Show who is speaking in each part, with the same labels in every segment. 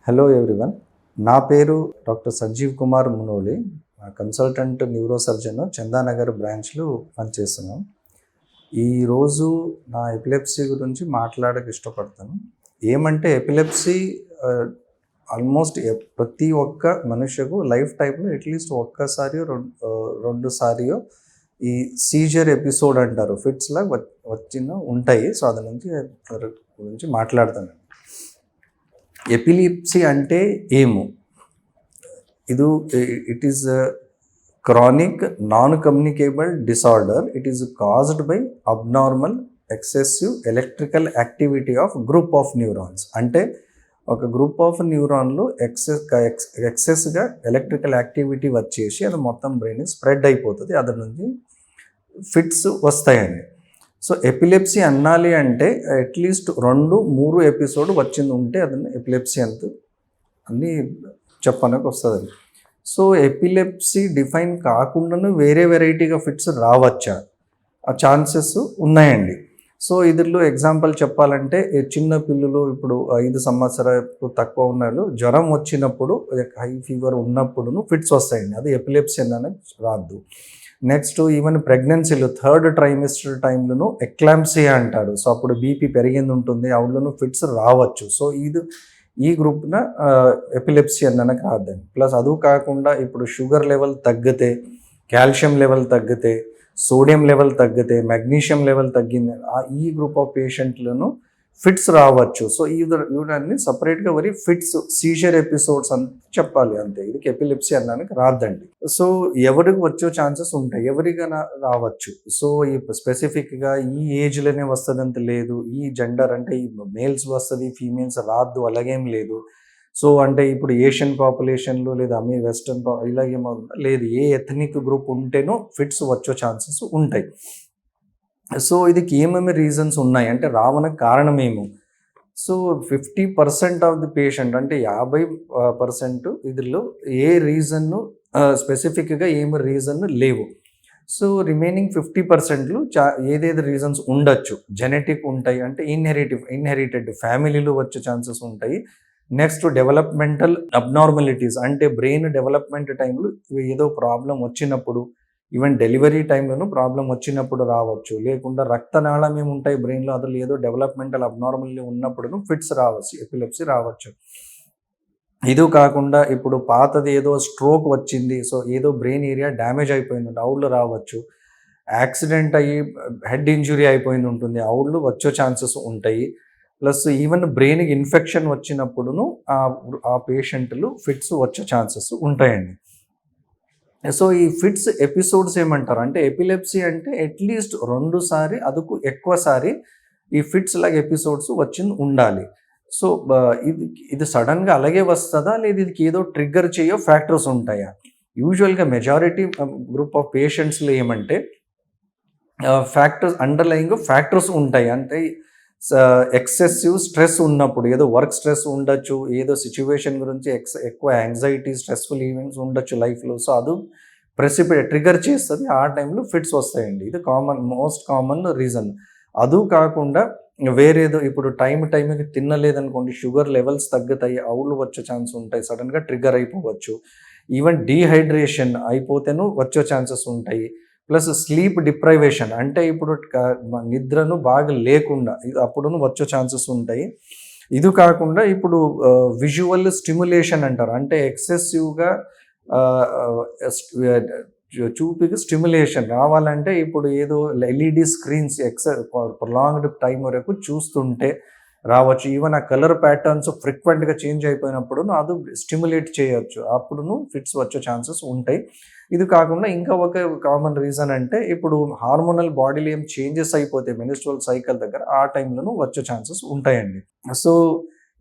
Speaker 1: Hello everyone, నా పేరు doctor Sanjeev Kumar Munoli. Consultant neuro surgeon, Chandanagar బ్రాంచ్లో పనిచేస్తున్నాను. ఈరోజు నా ఎపిలెప్సీ గురించి మాట్లాడక ఇష్టపడతాను. ఏమంటే ఎపిలెప్సీ ఆల్మోస్ట్ ప్రతి ఒక్క మనుష్యకు లైఫ్ టైంలో అట్లీస్ట్ ఒక్కసారి రెండు సారియో ఈ సీజర్ ఎపిసోడ్ అంటారు, ఫిట్స్ లాగా ఉంటాయి. సో అది గురించి మాట్లాడతాను. ఎపిలిప్సీ అంటే ఏమో it is chronic non communicable disorder. It is caused by abnormal excessive electrical activity of group of neurons. అంటే ఒక గ్రూప్ ఆఫ్ న్యూరాన్లు ఎక్సెస్గా ఎలక్ట్రికల్ యాక్టివిటీ వచ్చేసి అది మొత్తం బ్రెయిన్ స్ప్రెడ్ అయిపోతుంది, అదర్ నుంచి ఫిట్స్ వస్తాయండి. సో ఎపిలెప్సీ అన్నాలి అంటే అట్లీస్ట్ 2-3 ఎపిసోడ్ వచ్చింది ఉంటే అదని ఎపిలెప్సీ అన్నీ చెప్పడానికి వస్తుంది. సో ఎపిలెప్సీ డిఫైన్ కాకుండానే వేరే వెరైటీగా ఫిట్స్ రావచ్చా, ఆ ఛాన్సెస్ ఉన్నాయండి. సో ఇదిలో ఎగ్జాంపుల్ చెప్పాలంటే చిన్న పిల్లలు ఇప్పుడు 5 సంవత్సరాలకు తక్కువ ఉన్న జ్వరం వచ్చినప్పుడు, హై ఫీవర్ ఉన్నప్పుడు ఫిట్స్ వస్తాయండి, అది ఎపిలెప్సీ అనేది రాదు. నెక్స్ట్ ఈవెన్ ప్రెగ్నెన్సీలో 3rd ట్రైమిస్టర్ టైంలో ఎక్లాంప్సియా అంటారు. సో అప్పుడు బీపీ పెరిగింది ఉంటుంది, అవుట్లోనూ ఫిట్స్ రావచ్చు. సో ఈ గ్రూప్న ఎపిలెప్సీ అన్నకు రాదండి. ప్లస్ అది కాకుండా ఇప్పుడు షుగర్ లెవెల్ తగ్గితే, కాల్షియం లెవెల్ తగ్గితే, సోడియం లెవెల్ తగ్గితే, మెగ్నీషియం లెవెల్ తగ్గింది, ఈ గ్రూప్ ఆఫ్ పేషెంట్లను ఫిట్స్ రావచ్చు. సో ఇవన్నీ సపరేట్గా ఫిట్స్ సీజర్ ఎపిసోడ్స్ అని చెప్పాలి, అంతే. ఇది ఎపిలెప్సీ అన్నానికి రాదండి. సో ఎవరికి వచ్చే ఛాన్సెస్ ఉంటాయి, ఎవరికైనా రావచ్చు. సో ఈ స్పెసిఫిక్గా ఈ ఏజ్లోనే వస్తుంది అంత లేదు, ఈ జెండర్ అంటే ఈ మేల్స్ వస్తుంది ఫీమేల్స్ రాదు అలాగేం లేదు. సో అంటే ఇప్పుడు ఏషియన్ పాపులేషన్లో లేదా వెస్టర్న్ ఇలాగేమో లేదు, ఏ ఎథనిక్ గ్రూప్ ఉంటేనో ఫిట్స్ వచ్చే ఛాన్సెస్ ఉంటాయి. సో ఇదికి ఏమేమి రీజన్స్ ఉన్నాయి అంటే రావడానికి కారణమేమో. సో 50% ఆఫ్ ది పేషెంట్ అంటే 50% ఇదిలో ఏ రీజన్ను స్పెసిఫిక్గా ఏమి రీజన్ లేవు. సో రిమైనింగ్ 50%లో ఏదేది రీజన్స్ ఉండొచ్చు. జెనెటిక్ ఉంటాయి, అంటే ఇన్హెరిటెడ్ ఫ్యామిలీలో వచ్చే ఛాన్సెస్ ఉంటాయి. నెక్స్ట్ డెవలప్మెంటల్ అబ్నార్మాలిటీస్, అంటే బ్రెయిన్ డెవలప్మెంట్ టైంలో ఏదో ప్రాబ్లం వచ్చినప్పుడు, ఈవెన్ డెలివరీ టైంలోనూ ప్రాబ్లం వచ్చినప్పుడు రావచ్చు. లేకుండా రక్తనాళం ఏమి ఉంటాయి బ్రెయిన్లో, అసలు ఏదో డెవలప్మెంటల్ అబ్నార్మల్లీ ఉన్నప్పుడు ఫిట్స్ రావచ్చు, ఎపిలెప్సీ రావచ్చు. ఇది కాకుండా ఇప్పుడు పాతది ఏదో స్ట్రోక్ వచ్చింది, సో ఏదో బ్రెయిన్ ఏరియా డ్యామేజ్ అయిపోయింది, అవుళ్ళు రావచ్చు. యాక్సిడెంట్ అయ్యి హెడ్ ఇంజురీ అయిపోయింది ఉంటుంది, అవుళ్ళు వచ్చే ఛాన్సెస్ ఉంటాయి. ప్లస్ ఈవెన్ బ్రెయిన్కి ఇన్ఫెక్షన్ వచ్చినప్పుడును ఆ పేషెంట్లు ఫిట్స్ వచ్చే ఛాన్సెస్ ఉంటాయండి. సో ఈ ఫిట్స్ ఎపిసోడ్స్ ఏమంటారు అంటే, ఎపిలెప్సీ అంటే అట్లీస్ట్ 2 సారి అదుకు ఎక్కువసారి ఈ ఫిట్స్ లాగా ఎపిసోడ్స్ వచ్చింది ఉండాలి. సో ఇది సడన్గా అలాగే వస్తుందా, లేదా ఇది ఏదో ట్రిగ్గర్ చేయో ఫ్యాక్టర్స్ ఉంటాయా? యూజువల్గా మెజారిటీ గ్రూప్ ఆఫ్ పేషెంట్స్లో ఏమంటే అండర్లయింగ్ ఫ్యాక్టర్స్ ఉంటాయి. అంటే ఎక్సెసివ్ స్ట్రెస్ ఉన్నప్పుడు, ఏదో వర్క్ స్ట్రెస్ ఉండొచ్చు, ఏదో సిచ్యువేషన్ గురించి ఎక్కువ యాంగ్జైటీ, స్ట్రెస్ఫుల్ ఈవెంట్స్ ఉండొచ్చు లైఫ్లో. సో అది ట్రిగర్ చేస్తుంది, ఆ టైంలో ఫిట్స్ వస్తాయండి. ఇది మోస్ట్ కామన్ రీజన్. అది కాకుండా వేరేదో ఇప్పుడు టైంకి తినలేదనుకోండి, షుగర్ లెవెల్స్ తగ్గుతాయి, అవులు వచ్చే ఛాన్స్ ఉంటాయి, సడన్గా ట్రిగ్గర్ అయిపోవచ్చు. ఈవెన్ డీహైడ్రేషన్ అయిపోతేనూ వచ్చే ఛాన్సెస్ ఉంటాయి. ప్లస్ స్లీప్ డిప్రైవేషన్, అంటే ఇప్పుడు నిద్రను బాగా లేకుండా అప్పుడును వచ్చే ఛాన్సెస్ ఉంటాయి. ఇది కాకుండా ఇప్పుడు విజువల్ స్టిమ్యులేషన్ అంటారు, అంటే ఎక్సెసివ్గా చూపుకి స్టిమ్యులేషన్ రావాలంటే ఇప్పుడు ఏదో ఎల్ఈడి స్క్రీన్స్ ప్రొలాంగ్డ్ టైం వరకు చూస్తుంటే రావచ్చు. ఈవెన్ ఆ కలర్ ప్యాటర్న్స్ ఫ్రీక్వెంట్గా చేంజ్ అయిపోయినప్పుడు అది స్టిమ్యులేట్ చేయొచ్చు, అప్పుడును ఫిట్స్ వచ్చే ఛాన్సెస్ ఉంటాయి. ఇది కాకుండా ఇంకా ఒక కామన్ రీజన్ అంటే ఇప్పుడు హార్మోనల్ బాడీలో ఏం చేంజెస్ అయిపోతాయి మెన్స్ట్రువల్ సైకిల్ దగ్గర, ఆ టైంలోనూ వచ్చే ఛాన్సెస్ ఉంటాయండి. సో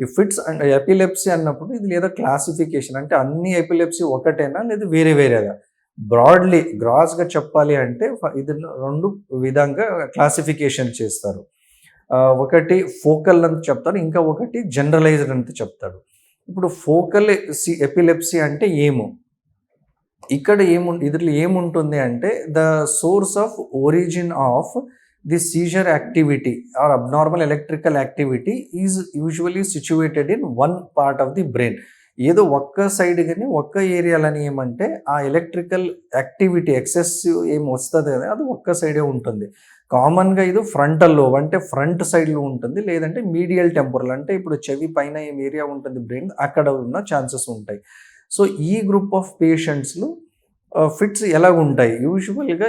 Speaker 1: ఈ ఫిట్స్ అండ్ ఎపిలెప్సీ అన్నప్పుడు ఇది లేదా క్లాసిఫికేషన్, అంటే అన్ని ఎపిలెప్సీ ఒకటేనా లేదా వేరే వేరేగా? బ్రాడ్లీ గ్రాస్గా చెప్పాలి అంటే ఇది 2 విధంగా క్లాసిఫికేషన్ చేస్తారు. ఒకటి ఫోకల్ అని చెప్తారు, ఇంకా ఒకటి జనరలైజ్డ్ అని చెప్తాడు. ఇప్పుడు ఫోకల్ ఎపిలెప్సీ అంటే ఇక్కడ ఇదిలో ఏముంటుంది అంటే the source of origin of the seizure activity or abnormal electrical activity is usually situated in one part of the brain. ఏదో ఒక్క సైడ్ కానీ ఒక్క ఏరియాలని ఏమంటే ఆ ఎలక్ట్రికల్ యాక్టివిటీ ఎక్సెసివ్ ఏం వస్తుంది కదా అది ఒక్క సైడే ఉంటుంది. కామన్గా ఇది ఫ్రంటల్ లోబ్ అంటే ఫ్రంట్ సైడ్లో ఉంటుంది, లేదంటే మీడియల్ టెంపోరల్ అంటే ఇప్పుడు చెవి పైన ఏం ఏరియా ఉంటుంది బ్రెయిన్ అక్కడ ఉన్న ఛాన్సెస్ ఉంటాయి. సో ఈ గ్రూప్ ఆఫ్ పేషెంట్స్లో ఫిట్స్ ఎలా ఉంటాయి యూజువల్గా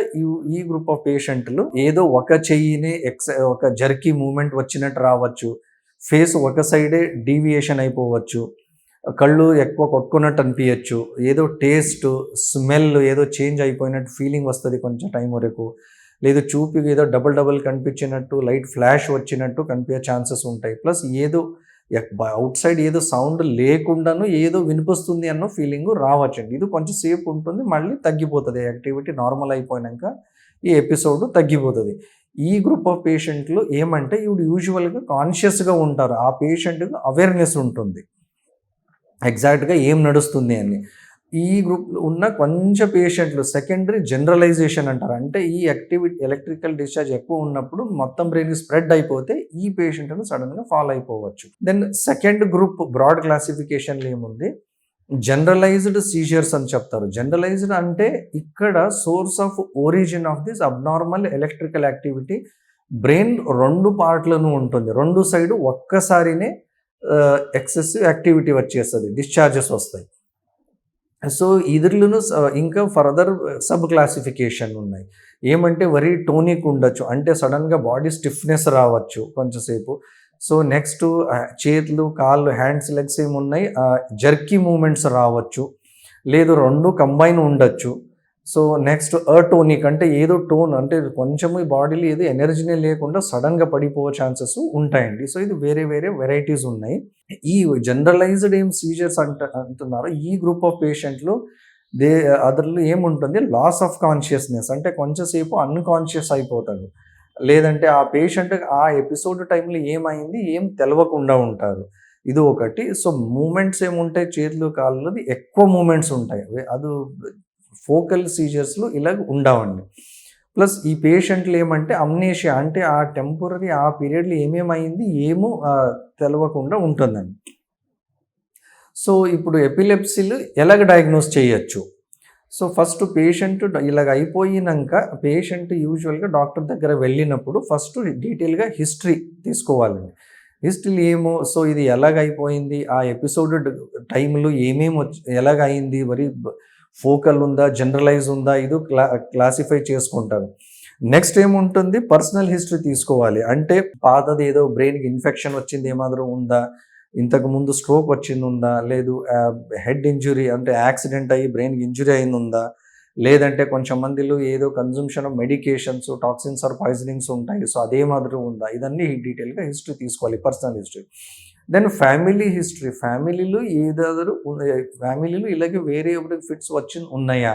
Speaker 1: ఈ గ్రూప్ ఆఫ్ పేషెంట్లు ఏదో ఒక చెయ్యిని ఒక జర్కీ మూమెంట్ వచ్చినట్టు రావచ్చు, ఫేస్ ఒక సైడే డీవియేషన్ అయిపోవచ్చు, కళ్ళు ఎక్కువ కొట్టుకున్నట్టు అనిపించచ్చు, ఏదో టేస్ట్ స్మెల్ ఏదో చేంజ్ అయిపోయినట్టు ఫీలింగ్ వస్తుంది కొంచెం టైం వరకు, లేదు చూపుకి ఏదో డబుల్ కనిపించినట్టు లైట్ ఫ్లాష్ వచ్చినట్టు కనిపించే ఛాన్సెస్ ఉంటాయి. ప్లస్ ఏదో అవుట్ సైడ్ ఏదో సౌండ్ లేకుండాను ఏదో వినిపిస్తుంది అన్న ఫీలింగ్ రావచ్చండి. ఇది కొంచెం సేపు ఉంటుంది, మళ్ళీ తగ్గిపోతుంది. యాక్టివిటీ నార్మల్ అయిపోయాక ఈ ఎపిసోడ్ తగ్గిపోతుంది. ఈ గ్రూప్ ఆఫ్ పేషెంట్లు ఏమంటే ఇప్పుడు యూజువల్గా కాన్షియస్గా ఉంటారు, ఆ పేషెంట్కి అవేర్నెస్ ఉంటుంది ఎగ్జాక్ట్గా ఏం నడుస్తుంది అని. ఈ గ్రూప్లో ఉన్న కొంచెం పేషెంట్లు సెకండరీ జనరలైజేషన్ అంటారు, అంటే ఈ ఎలక్ట్రికల్ డిశ్చార్జ్ ఎక్కువ ఉన్నప్పుడు మొత్తం బ్రెయిన్కి స్ప్రెడ్ అయిపోతే ఈ పేషెంట్ను సడన్గా ఫాల్ అయిపోవచ్చు. దెన్ సెకండ్ గ్రూప్ బ్రాడ్ క్లాసిఫికేషన్లో ఏముంది, జనరలైజ్డ్ సీజర్స్ అని చెప్తారు. జనరలైజ్డ్ అంటే ఇక్కడ source of origin of this abnormal electrical activity brain రెండు పార్ట్లను ఉంటుంది, రెండు సైడు ఒక్కసారినే ఎక్సెసివ్ యాక్టివిటీ వచ్చేస్తుంది, డిశ్చార్జెస్ వస్తాయి. సో ఇదిలోనూ ఇంకా ఫర్దర్ సబ్ క్లాసిఫికేషన్ ఉన్నాయి. ఏమంటే వెరీ టోనిక్ ఉండొచ్చు, అంటే సడన్గా బాడీ స్టిఫ్నెస్ రావచ్చు కొంచెంసేపు. సో నెక్స్ట్ చేతులు కాళ్ళు హ్యాండ్స్ లెగ్స్ ఏమున్నాయి జర్కీ మూమెంట్స్ రావచ్చు, లేదు రెండు కంబైన్ ఉండొచ్చు. సో నెక్స్ట్ అటోనిక్ అంటే ఏదో టోన్ అంటే కొంచెం ఈ బాడీలో ఏదో ఎనర్జీనే లేకుండా సడన్గా పడిపోయే ఛాన్సెస్ ఉంటాయండి. సో ఇది వేరే వెరైటీస్ ఉన్నాయి. ఈ జనరలైజ్డ్ ఏం సీజర్స్ అంటున్నారు ఈ గ్రూప్ ఆఫ్ పేషెంట్లు అదర్లో ఏముంటుంది లాస్ ఆఫ్ కాన్షియస్నెస్, అంటే కొంచెంసేపు అన్కాన్షియస్ అయిపోతాడు, లేదంటే ఆ పేషెంట్ ఆ ఎపిసోడ్ టైంలో ఏమైంది ఏం తెలవకుండా ఉంటారు, ఇది ఒకటి. సో మూమెంట్స్ ఏముంటాయి చేతులు కాళ్ళది ఎక్కువ మూమెంట్స్ ఉంటాయి, అది ఫోకల్ సీజర్స్లో ఇలా ఉండవండి. ప్లస్ ఈ పేషెంట్లు ఏమంటే అమ్నేషియా అంటే ఆ టెంపరీ ఆ పీరియడ్లో ఏమేమైంది ఏమో తెలవకుండా ఉంటుందండి. సో ఇప్పుడు ఎపిలెప్సీలు ఎలాగ డయాగ్నోస్ చేయొచ్చు. సో ఫస్ట్ పేషెంట్ ఇలాగ అయిపోయినాక పేషెంట్ యూజువల్గా డాక్టర్ దగ్గర వెళ్ళినప్పుడు ఫస్ట్ డీటెయిల్గా హిస్టరీ తీసుకోవాలండి. హిస్టరీ ఏమో సో ఇది ఎలాగైపోయింది ఆ ఎపిసోడ్ టైంలో ఏమేమి ఎలాగైంది, మరి ఫోకల్ ఉందా జనరలైజ్ ఉందా ఇది క్లాసిఫై చేసుకుంటారు. నెక్స్ట్ ఏముంటుంది పర్సనల్ హిస్టరీ తీసుకోవాలి, అంటే పాతది ఏదో బ్రెయిన్కి ఇన్ఫెక్షన్ వచ్చింది ఏమాత్రం ఉందా, ఇంతకు ముందు స్ట్రోక్ వచ్చింది ఉందా, లేదు హెడ్ ఇంజురీ అంటే యాక్సిడెంట్ అయ్యి బ్రెయిన్కి ఇంజురీ అయింది ఉందా, లేదంటే కొంచెం మందిలో ఏదో consumption of medications toxins or poisonings ఉంటాయి, సో అదే మాదిరి ఉందా, ఇదన్నీ డీటెయిల్గా హిస్టరీ తీసుకోవాలి personal history. Then family history, ఫ్యామిలీలో ఇలాగే వేరే ఎవరికి ఫిట్స్ ఉన్నాయా,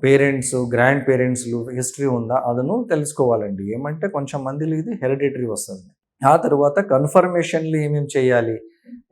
Speaker 1: పేరెంట్స్ గ్రాండ్ పేరెంట్స్లు హిస్టరీ ఉందా అదను తెలుసుకోవాలండి. ఏమంటే కొంచెం మందిలో ఇది హెరిడిటరీ వస్తుంది. ఆ తర్వాత కన్ఫర్మేషన్లు ఏమేమి చేయాలి,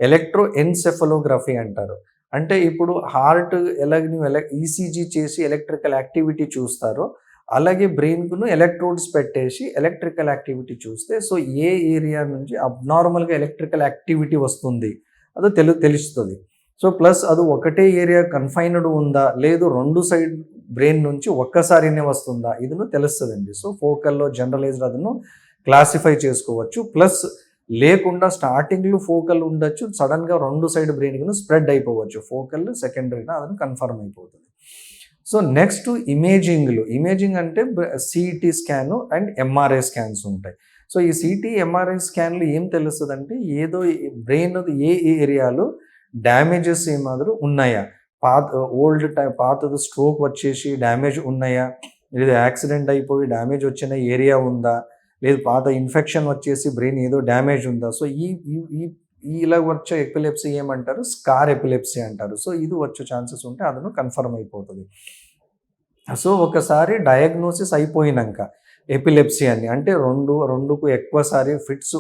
Speaker 1: ఎలక్ట్రోఎన్సెఫలోగ్రఫీ అంటారు, అంటే ఇప్పుడు హార్ట్ ఎలాగ ఈసీజీ చేసి ఎలక్ట్రికల్ యాక్టివిటీ చూస్తారో అలాగే బ్రెయిన్కును ఎలక్ట్రోడ్స్ పెట్టేసి ఎలక్ట్రికల్ యాక్టివిటీ చూస్తే సో ఏ ఏరియా నుంచి అబ్నార్మల్గా ఎలక్ట్రికల్ యాక్టివిటీ వస్తుంది అది తెలుస్తుంది. సో ప్లస్ అది ఒకటే ఏరియా కన్ఫైన్డ్ ఉందా, లేదు రెండు సైడ్ బ్రెయిన్ నుంచి ఒక్కసారినే వస్తుందా ఇదిను తెలుస్తుందండి. సో ఫోకల్లో జనరలైజ్డ్ అదను క్లాసిఫై చేసుకోవచ్చు. ప్లస్ లేకుండా స్టార్టింగ్లో ఫోకల్ ఉండొచ్చు, సడన్గా రెండు సైడ్ బ్రెయిన్కి స్ప్రెడ్ అయిపోవచ్చు, ఫోకల్ సెకండరీగా అదను కన్ఫర్మ్ అయిపోతుంది. సో నెక్స్ట్ ఇమేజింగ్ అంటే CT scan and MRI scans ఉంటాయి. సో ఈ సిటీ ఎంఆర్ఐ స్కాన్లు ఏం తెలుస్తుంది అంటే ఏదో బ్రెయిన్ ఏ ఏరియాలో డ్యామేజెస్ ఏమాదిరి ఉన్నాయా, పాతది స్ట్రోక్ వచ్చేసి డ్యామేజ్ ఉన్నాయా, లేదా యాక్సిడెంట్ అయిపోయి డ్యామేజ్ వచ్చిన ఏరియా ఉందా, లేదు పాత ఇన్ఫెక్షన్ వచ్చేసి బ్రెయిన్ ఏదో డ్యామేజ్ ఉందా. సో ఇలా వచ్చే ఎపిలెప్సీ ఏమంటారు స్కార్ ఎపిలెప్సీ అంటారు. సో ఇది వచ్చే ఛాన్సెస్ ఉంటే అదను కన్ఫర్మ్ అయిపోతుంది. సో ఒకసారి డయాగ్నోసిస్ అయిపోయినాక ఎపిలెప్సీ అని అంటే రెండుకు ఎక్కువసారి ఫిట్స్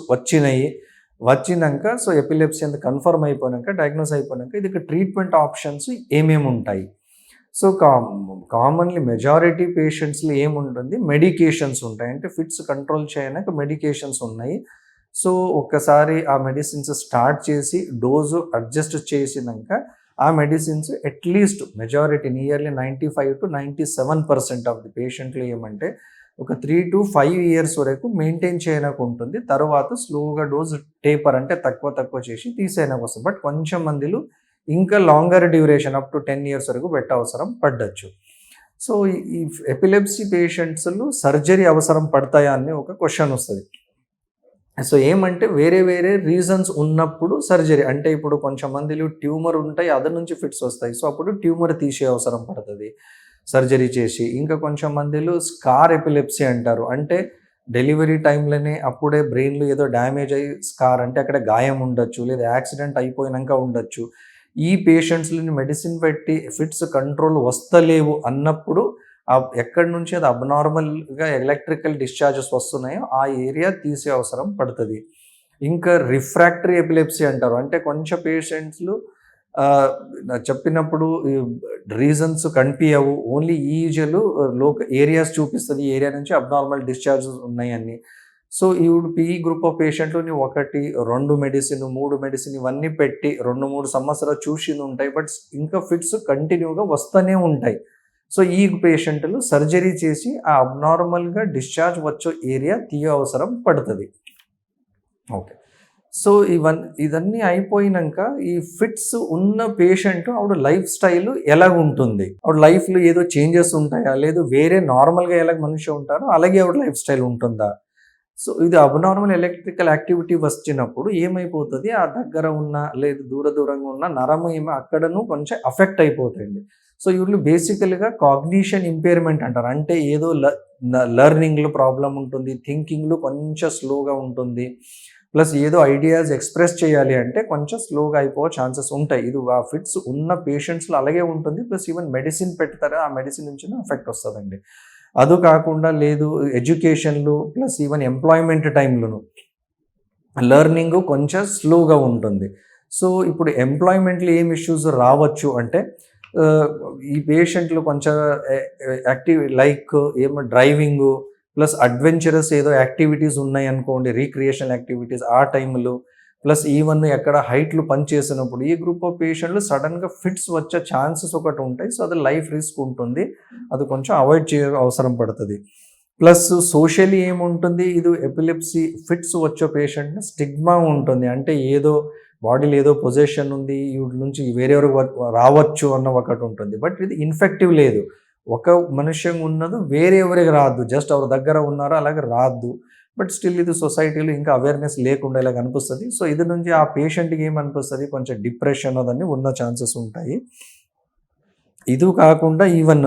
Speaker 1: వచ్చినాక సో ఎపిలెప్సీ అంత కన్ఫర్మ్ అయిపోయినాక డయాగ్నోస్ అయిపోయినాక ఇది ట్రీట్మెంట్ ఆప్షన్స్ ఏమేమి ఉంటాయి. సో, కామన్‌లీ మెజారిటీ పేషెంట్స్‌లో ఏముంటుంది, మెడికేషన్స్ ఉంటాయి. అంటే ఫిట్స్ కంట్రోల్ చేయడానికి మెడికేషన్స్ ఉన్నాయి. సో, ఒక్కసారి ఆ మెడిసిన్స్ స్టార్ట్ చేసి డోసు అడ్జస్ట్ చేసినంక ఆ మెడిసిన్స్ అట్‌లీస్ట్ మెజారిటీ నియర్లీ 95-97% ఆఫ్ ది పేషెంట్‌లో ఏమంటే ఒక 3-5 ఇయర్స్ వరకు మెయింటైన్ చేయనకుంటుంది. తర్వాత స్లోగా డోస్ టేపర్ అంటే తక్కువ చేసి తీసేయనకొస్తుంది. బట్ కొంచెం మందిలో ఇంకా longer duration up to 10 years వరకు పెట్టవసరం పడొచ్చు. సో, ఈ ఎపిలెప్సీ పేషెంట్స్‌లో సర్జరీ అవసరం పడతాయా అని ఒక క్వెషన్ వస్తది. సో, ఏమంటే వేరే వేరే రీజన్స్ ఉన్నప్పుడు సర్జరీ అంటే ఇప్పుడు కొంచెం మందిలో ట్యూమర్ ఉంటాయి. అదర్ నుంచి ఫిట్స్ వస్తాయి. సో, అప్పుడు ట్యూమర్ తీసే అవసరం పడతది సర్జరీ చేసి. ఇంకా కొంచెం మందిలో స్కార్ ఎపిలెప్సీ అంటారు. అంటే డెలివరీ టైంలోనే అప్పుడే బ్రెయిన్‌లో ఏదో డ్యామేజ్ అయ్యి స్కార్ అంటే అక్కడ గాయం ఉండొచ్చు. లేదా యాక్సిడెంట్ అయిపోయినంక ఉండొచ్చు. ఈ పేషెంట్స్‌ని మెడిసిన్ పెట్టి ఫిట్స్ కంట్రోల్ వస్తలేవు అన్నప్పుడు ఎక్కడి నుంచి అది అబ్‌నార్మల్‌గా ఎలక్ట్రికల్ డిశ్చార్జెస్ వస్తున్నాయో ఆ ఏరియా తీసే అవసరం పడతది. ఇంకా రిఫ్రాక్టరీ ఎపిలెప్సీ అంటారు. అంటే కొంచెం పేషెంట్స్‌లు చెప్పినప్పుడు ఈ రీజన్స్ కనిపియవు. ఓన్లీ ఈజీలు ఏరియాస్ చూపిస్తది. ఈ ఏరియా నుంచి అబ్‌నార్మల్ డిశ్చార్జెస్ ఉన్నాయని. సో, ఇప్పుడు ఈ గ్రూప్ ఆఫ్ పేషెంట్‌లని 1, 2 మెడిసిన్, 3 మెడిసిన్ ఇవన్నీ పెట్టి 2, 3 సంవత్సరాలు చూసిందుంటాయి. బట్ ఇంకా ఫిట్స్ కంటిన్యూగా వస్తూనే ఉంటాయి. సో, ఈ పేషెంట్‌లు సర్జరీ చేసి ఆ అబ్‌నార్మల్‌గా డిశ్చార్జ్ వచ్చే ఏరియా అవసరం పడతది. ఓకే. సో, ఇదన్నీ అయిపోయినంక ఈ ఫిట్స్ ఉన్న పేషెంట్ ఆవిడ లైఫ్ స్టైల్ ఎలాగుంటుంది? ఆవిడ లైఫ్‌లో ఏదో చేంజెస్ ఉంటాయా? లేదు వేరే నార్మల్‌గా ఎలాగ మనిషి ఉంటారో అలాగే ఆవిడ లైఫ్ స్టైల్ ఉంటుందా? సో, ఇది అబ్‌నార్మల్ ఎలక్ట్రికల్ యాక్టివిటీ వచ్చినప్పుడు ఏమైపోతది, ఆ దగ్గర ఉన్న లేదు దూరంగా ఉన్న నరము అక్కడను కొంచెం అఫెక్ట్ అయిపోతాయండి. సో, వీళ్ళు బేసికల్‌గా కాగ్నిషన్ ఇంపైర్‌మెంట్ అంటారు. అంటే ఏదో లెర్నింగ్‌లో ప్రాబ్లమ్ ఉంటుంది. థింకింగ్‌లో కొంచెం స్లోగా ఉంటుంది. ప్లస్ ఏదో ఐడియాస్ ఎక్స్‌ప్రెస్ చేయాలి అంటే కొంచెం స్లోగా అయిపోయే ఛాన్సెస్ ఉంటాయి. ఇది ఆ ఫిట్స్ ఉన్న పేషెంట్స్‌లో అలాగే ఉంటుంది. ప్లస్ ఈవెన్ మెడిసిన్ పెడతారా, ఆ మెడిసిన్ నుంచి ఎఫెక్ట్ వస్తదండి. అది కాకుండా లేదు ఎడ్యుకేషన్‌లో ప్లస్ ఈవెన్ ఎంప్లాయ్‌మెంట్ టైంలోను లెర్నింగ్ కొంచెం స్లోగా ఉంటుంది. సో, ఇప్పుడు ఎంప్లాయ్‌మెంట్‌లో ఏం ఇష్యూస్ రావచ్చు అంటే ఆహ్, ఈ పేషెంట్‌లు కొంచెం active like driving plus adventurous ఏదో యాక్టివిటీస్ ఉన్నాయనుకోండి, రీక్రియేషనల్ యాక్టివిటీస్ ఆ టైంలో ప్లస్ ఈవెన్ ఎక్కడ హైట్‌లో పని చేసినప్పుడు ఈ గ్రూప్ ఆఫ్ పేషెంట్‌లు సడెన్‌గా ఫిట్స్ వచ్చే ఛాన్సెస్ ఒకటుంటాయి. సో, అది లైఫ్ రిస్క్ ఉంటుంది. అది కొంచెం అవాయిడ్ అవసరం పడతది. ప్లస్ సోషల్లీ ఏముంటుంది, ఇది ఎపిలెప్సీ ఫిట్స్ వచ్చే పేషెంట్‌ని స్టిగ్మా ఉంటుంది. అంటే ఏదో బాడీలో ఏదో పొజెషన్ ఉంది, ఈవిడ నుంచి వేరెవరికి రావచ్చు అన్న ఒకటుంటుంది. బట్ ఇది ఇన్ఫెక్టివ్ లేదు. ఒక మనుష్యంగా ఉన్నది వేరే ఎవరికి రాదు. జస్ట్ ఎవరి దగ్గర ఉన్నారో అలాగే రాదు. బట్ స్టిల్ ఇది సొసైటీలో ఇంకా అవేర్‌నెస్ లేకుండా ఇలాగ అనిపిస్తది. సో, ఇది నుంచి ఆ పేషెంట్‌కి ఏమనిపిస్తది కొంచెం డిప్రెషన్ అదన్నీ ఉన్న ఛాన్సెస్ ఉంటాయి. ఇది కాకుండా ఈవెన్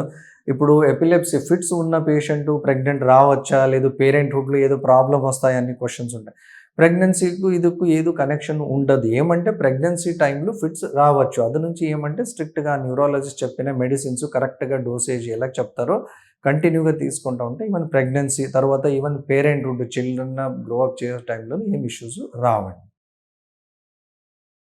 Speaker 1: ఇప్పుడు ఎపిలెప్సీ ఫిట్స్ ఉన్న పేషెంట్ ప్రెగ్నెంట్ రావచ్చా? లేదు పేరెంట్‌హుడ్‌లో ఏదో ప్రాబ్లమ్ వస్తాయా? అన్ని క్వెషన్స్ ఉంటాయి. ప్రెగ్నెన్సీకి ఇదికు ఏదో కనెక్షన్ ఉండదు. ఏమంటే ప్రెగ్నెన్సీ టైంలో ఫిట్స్ రావచ్చు. అది నుంచి ఏమంటే స్ట్రిక్ట్‌గా న్యూరాలజిస్ట్ చెప్పిన మెడిసిన్స్ కరెక్ట్‌గా డోసేజ్ ఎలా చెప్తారో కంటిన్యూగా తీసుకుంటా ఉంటే ఈవెన్ ప్రెగ్నెన్సీ తర్వాత even parenthood children grow up చేసే టైంలో ఏం ఇష్యూస్ రావండి.